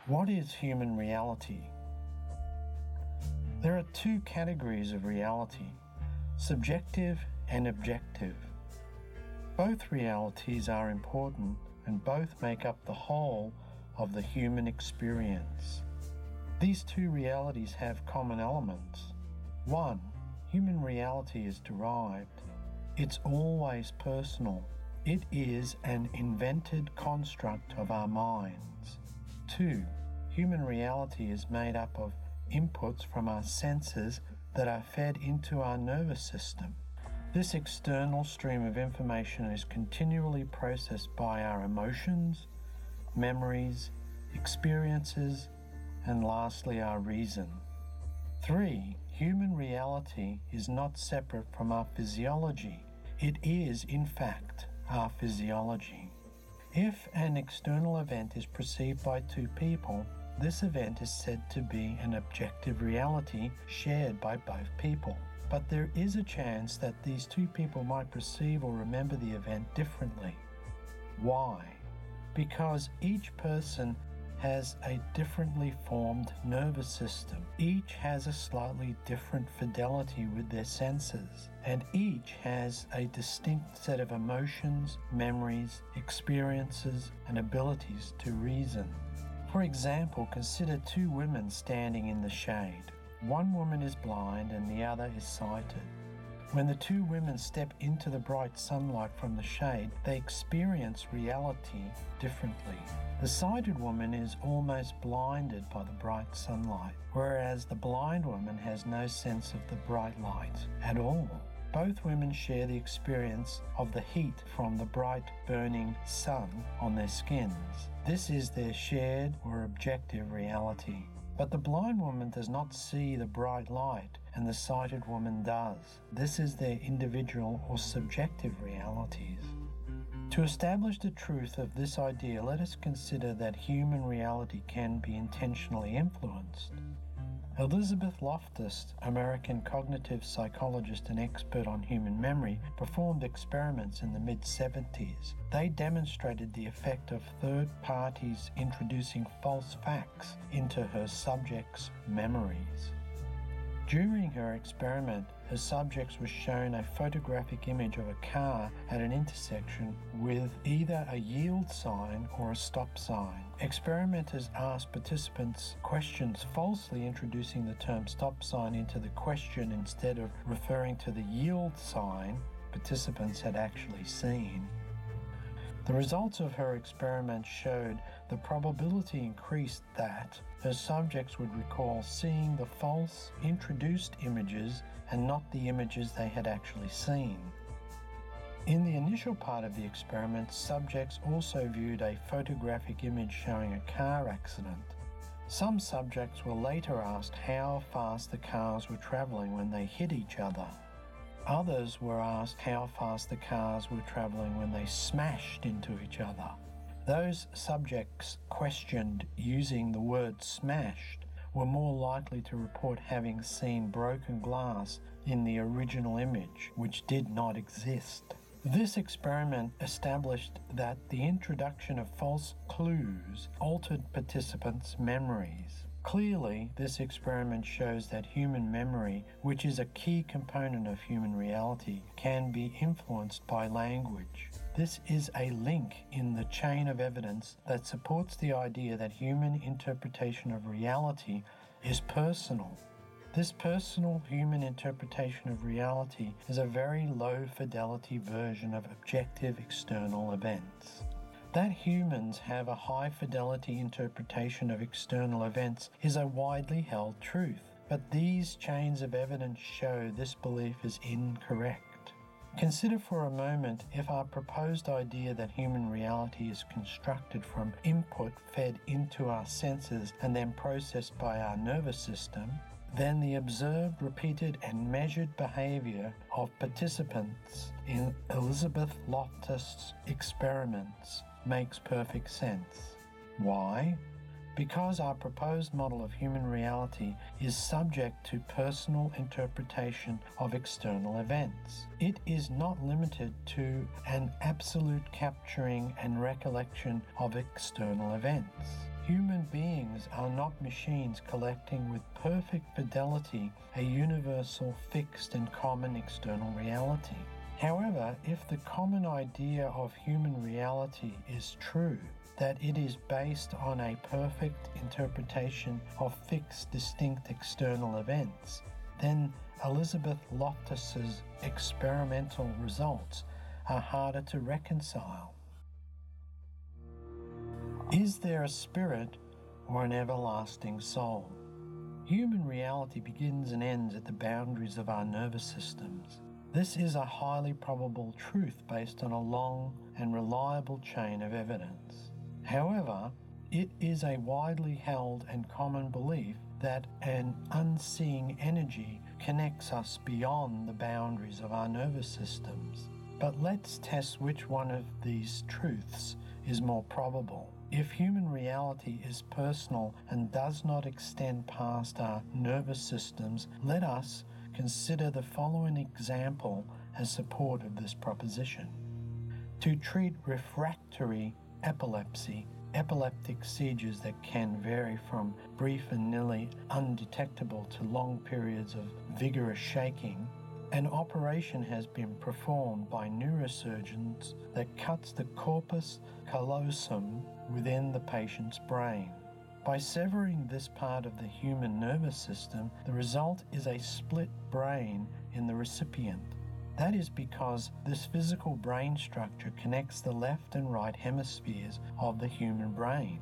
What is human reality? There are two categories of reality, subjective and objective. Both realities are important and both make up the whole of the human experience. These two realities have common elements. 1. Human reality is derived. It's always personal. It is an invented construct of our minds. 2. Human reality is made up of inputs from our senses that are fed into our nervous system. This external stream of information is continually processed by our emotions, memories, experiences, and lastly our reason. 3. Human reality is not separate from our physiology. It is, in fact, our physiology. If an external event is perceived by two people, this event is said to be an objective reality shared by both people. But there is a chance that these two people might perceive or remember the event differently. Why? Because each person has a differently formed nervous system. Each has a slightly different fidelity with their senses, and each has a distinct set of emotions, memories, experiences, and abilities to reason. For example, consider two women standing in the shade. One woman is blind and the other is sighted. When the two women step into the bright sunlight from the shade, they experience reality differently. The sighted woman is almost blinded by the bright sunlight, whereas the blind woman has no sense of the bright light at all. Both women share the experience of the heat from the bright burning sun on their skins. This is their shared or objective reality. But the blind woman does not see the bright light, and the sighted woman does. This is their individual or subjective realities. To establish the truth of this idea, let us consider that human reality can be intentionally influenced. Elizabeth Loftus, American cognitive psychologist and expert on human memory, performed experiments in the mid-70s. They demonstrated the effect of third parties introducing false facts into her subjects' memories. During her experiment, her subjects were shown a photographic image of a car at an intersection with either a yield sign or a stop sign. Experimenters asked participants questions, falsely introducing the term stop sign into the question instead of referring to the yield sign participants had actually seen. The results of her experiment showed the probability increased that her subjects would recall seeing the false introduced images and not the images they had actually seen. In the initial part of the experiment, subjects also viewed a photographic image showing a car accident. Some subjects were later asked how fast the cars were traveling when they hit each other. Others were asked how fast the cars were traveling when they smashed into each other. Those subjects questioned using the word smashed were more likely to report having seen broken glass in the original image, which did not exist. This experiment established that the introduction of false clues altered participants' memories. Clearly, this experiment shows that human memory, which is a key component of human reality, can be influenced by language. This is a link in the chain of evidence that supports the idea that human interpretation of reality is personal. This personal human interpretation of reality is a very low-fidelity version of objective external events. That humans have a high-fidelity interpretation of external events is a widely held truth, but these chains of evidence show this belief is incorrect. Consider for a moment if our proposed idea that human reality is constructed from input fed into our senses and then processed by our nervous system, then the observed, repeated, and measured behavior of participants in Elizabeth Loftus' experiments makes perfect sense. Why? Because our proposed model of human reality is subject to personal interpretation of external events, it is not limited to an absolute capturing and recollection of external events. Human beings are not machines collecting with perfect fidelity a universal, fixed and common external reality. However, if the common idea of human reality is true, that it is based on a perfect interpretation of fixed, distinct external events, then Elizabeth Loftus's experimental results are harder to reconcile. Is there a spirit or an everlasting soul? Human reality begins and ends at the boundaries of our nervous systems. This is a highly probable truth based on a long and reliable chain of evidence. However, it is a widely held and common belief that an unseeing energy connects us beyond the boundaries of our nervous systems. But let's test which one of these truths is more probable. If human reality is personal and does not extend past our nervous systems, let us consider the following example as support of this proposition. To treat refractory epilepsy, epileptic seizures that can vary from brief and nearly undetectable to long periods of vigorous shaking, an operation has been performed by neurosurgeons that cuts the corpus callosum within the patient's brain. By severing this part of the human nervous system, the result is a split brain in the recipient. That is because this physical brain structure connects the left and right hemispheres of the human brain.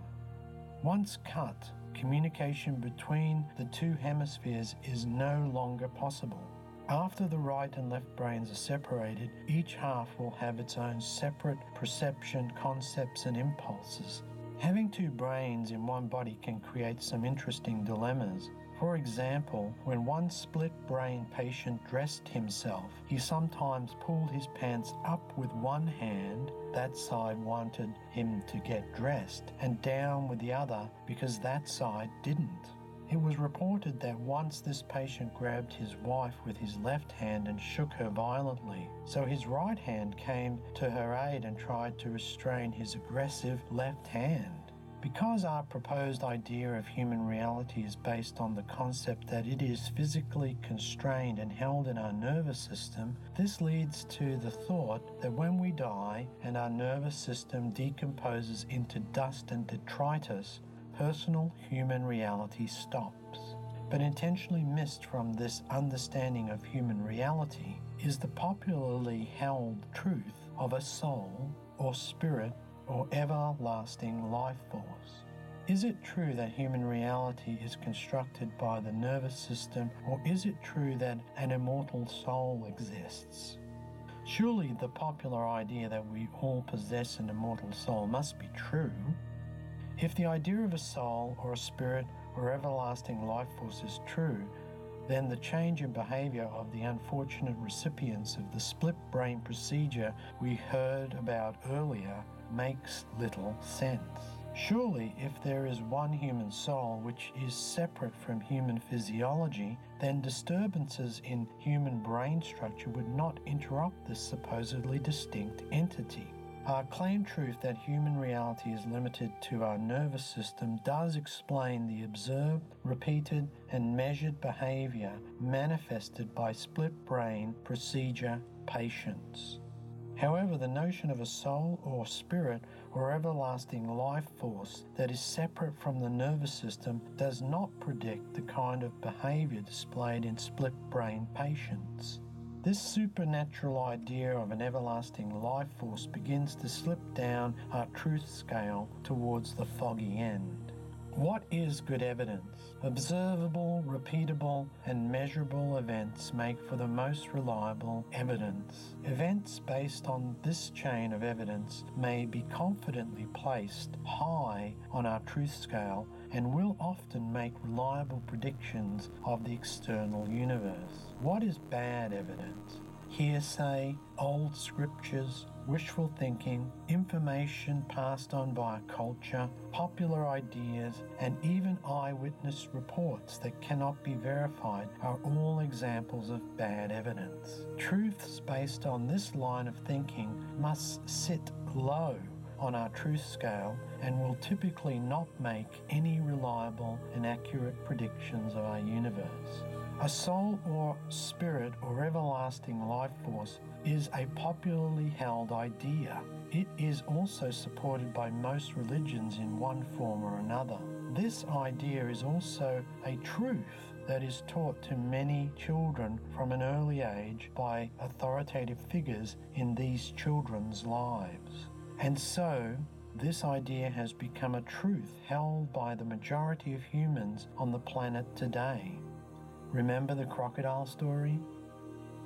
Once cut, communication between the two hemispheres is no longer possible. After the right and left brains are separated, each half will have its own separate perception, concepts, and impulses. Having two brains in one body can create some interesting dilemmas. For example, when one split-brain patient dressed himself, he sometimes pulled his pants up with one hand, that side wanted him to get dressed, and down with the other because that side didn't. It was reported that once this patient grabbed his wife with his left hand and shook her violently, so his right hand came to her aid and tried to restrain his aggressive left hand. Because our proposed idea of human reality is based on the concept that it is physically constrained and held in our nervous system, this leads to the thought that when we die and our nervous system decomposes into dust and detritus, personal human reality stops. But intentionally missed from this understanding of human reality is the popularly held truth of a soul or spirit or everlasting life force. Is it true that human reality is constructed by the nervous system, or is it true that an immortal soul exists? Surely the popular idea that we all possess an immortal soul must be true. If the idea of a soul or a spirit or everlasting life force is true, then the change in behavior of the unfortunate recipients of the split brain procedure we heard about earlier makes little sense. Surely, if there is one human soul which is separate from human physiology, then disturbances in human brain structure would not interrupt this supposedly distinct entity. Our claimed truth that human reality is limited to our nervous system does explain the observed, repeated, and measured behavior manifested by split brain procedure patients. However, the notion of a soul or spirit or everlasting life force that is separate from the nervous system does not predict the kind of behavior displayed in split brain patients. This supernatural idea of an everlasting life force begins to slip down our truth scale towards the foggy end. What is good evidence? Observable, repeatable, and measurable events make for the most reliable evidence. Events based on this chain of evidence may be confidently placed high on our truth scale and will often make reliable predictions of the external universe. What is bad evidence? hearsay, old scriptures, wishful thinking, information passed on by culture, popular ideas, and even eyewitness reports that cannot be verified are all examples of bad evidence. Truths based on this line of thinking must sit low on our truth scale and will typically not make any reliable and accurate predictions of our universe. A soul or spirit or everlasting life force is a popularly held idea. It is also supported by most religions in one form or another. This idea is also a truth that is taught to many children from an early age by authoritative figures in these children's lives. And so, this idea has become a truth held by the majority of humans on the planet today. Remember the crocodile story?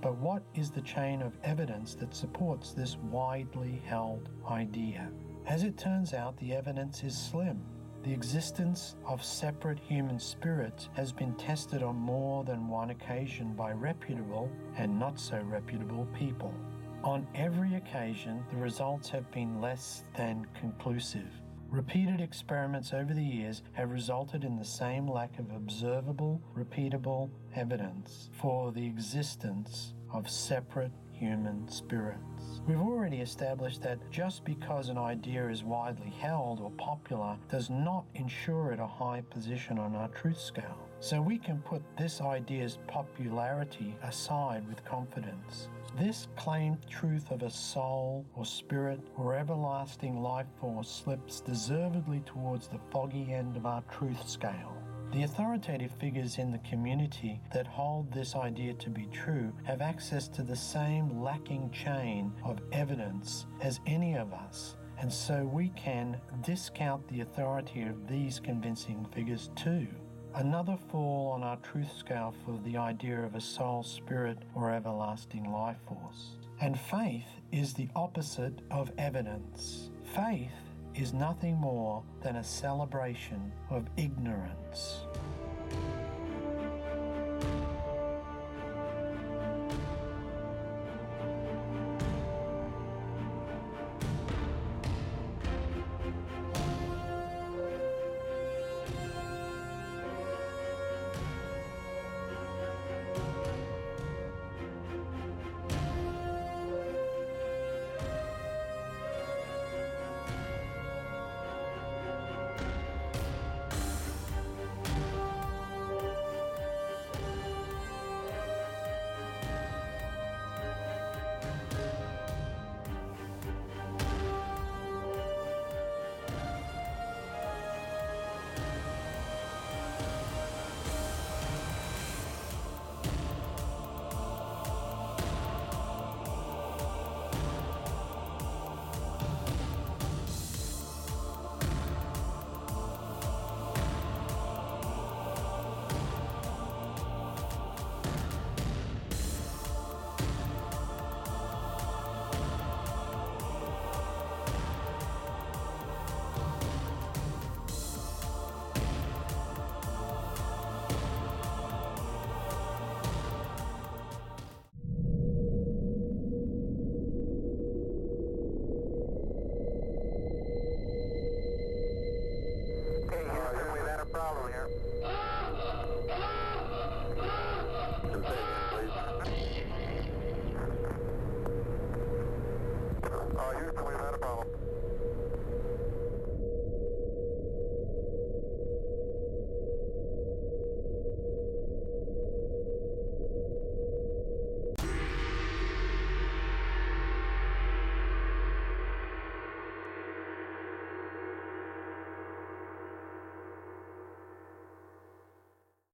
But what is the chain of evidence that supports this widely held idea? As it turns out, the evidence is slim. The existence of separate human spirits has been tested on more than one occasion by reputable and not so reputable people. On every occasion, the results have been less than conclusive. Repeated experiments over the years have resulted in the same lack of observable, repeatable evidence for the existence of separate human spirits. We've already established that just because an idea is widely held or popular does not ensure it a high position on our truth scale. So we can put this idea's popularity aside with confidence. This claimed truth of a soul or spirit or everlasting life force slips deservedly towards the foggy end of our truth scale. The authoritative figures in the community that hold this idea to be true have access to the same lacking chain of evidence as any of us, and so we can discount the authority of these convincing figures too. Another fall on our truth scale for the idea of a soul, spirit, or everlasting life force. And faith is the opposite of evidence. Faith is nothing more than a celebration of ignorance.